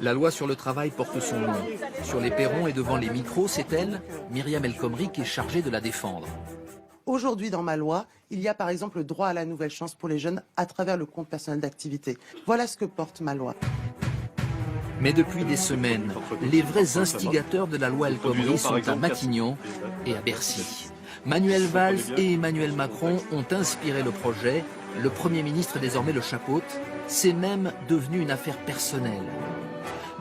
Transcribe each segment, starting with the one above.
La loi sur le travail porte son nom. Sur les perrons et devant les micros, c'est elle, Myriam El Khomri, qui est chargée de la défendre. Aujourd'hui, dans ma loi, il y a par exemple le droit à la nouvelle chance pour les jeunes à travers le compte personnel d'activité. Voilà ce que porte ma loi. Mais depuis des semaines, les vrais instigateurs de la loi El Khomri sont à Matignon et à Bercy. Manuel Valls et Emmanuel Macron ont inspiré le projet. Le Premier ministre désormais le chapeaute. C'est même devenu une affaire personnelle.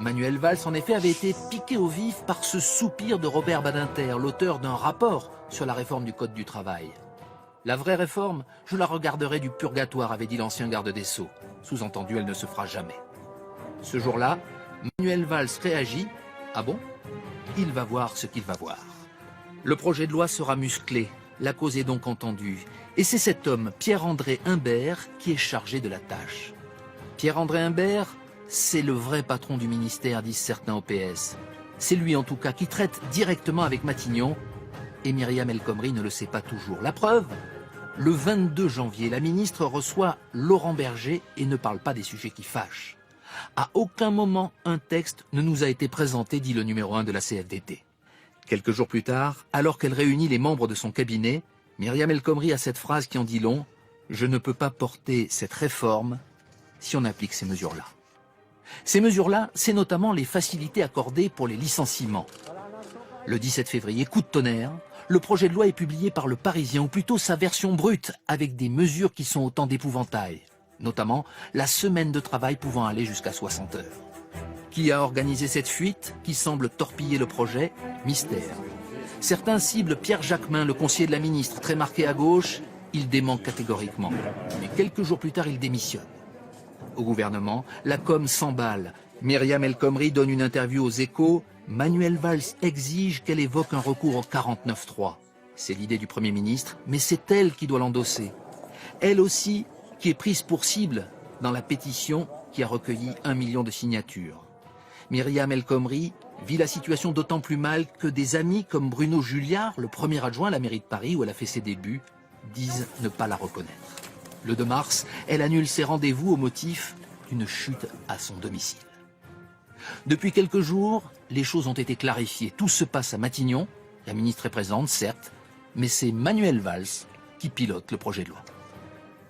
Manuel Valls, en effet, avait été piqué au vif par ce soupir de Robert Badinter, l'auteur d'un rapport sur la réforme du Code du travail. La vraie réforme, je la regarderai du purgatoire, avait dit l'ancien garde des Sceaux. Sous-entendu, elle ne se fera jamais. Ce jour-là, Manuel Valls réagit. Ah bon? Il va voir ce qu'il va voir. Le projet de loi sera musclé. La cause est donc entendue. Et c'est cet homme, Pierre-André Humbert, qui est chargé de la tâche. Pierre-André Humbert, c'est le vrai patron du ministère, disent certains au PS. C'est lui en tout cas qui traite directement avec Matignon. Et Myriam El Khomri ne le sait pas toujours. La preuve, le 22 janvier, la ministre reçoit Laurent Berger et ne parle pas des sujets qui fâchent. À aucun moment, un texte ne nous a été présenté, dit le numéro 1 de la CFDT. Quelques jours plus tard, alors qu'elle réunit les membres de son cabinet, Myriam El Khomri a cette phrase qui en dit long. « Je ne peux pas porter cette réforme si on applique ces mesures-là. » Ces mesures-là, c'est notamment les facilités accordées pour les licenciements. Le 17 février, coup de tonnerre, le projet de loi est publié par Le Parisien, ou plutôt sa version brute, avec des mesures qui sont autant d'épouvantail. Notamment la semaine de travail pouvant aller jusqu'à 60 heures. Qui a organisé cette fuite qui semble torpiller le projet? Mystère. Certains ciblent Pierre Jacquemin, le conseiller de la ministre, très marqué à gauche. Il dément catégoriquement. Mais quelques jours plus tard, il démissionne. Au gouvernement, la com s'emballe. Myriam El Khomri donne une interview aux Échos. Manuel Valls exige qu'elle évoque un recours au 49.3. C'est l'idée du Premier ministre, mais c'est elle qui doit l'endosser. Elle aussi qui est prise pour cible dans la pétition qui a recueilli 1 million de signatures. Myriam El Khomri vit la situation d'autant plus mal que des amis comme Bruno Julliard, le premier adjoint à la mairie de Paris où elle a fait ses débuts, disent ne pas la reconnaître. Le 2 mars, elle annule ses rendez-vous au motif d'une chute à son domicile. Depuis quelques jours, les choses ont été clarifiées. Tout se passe à Matignon. La ministre est présente, certes, mais c'est Manuel Valls qui pilote le projet de loi.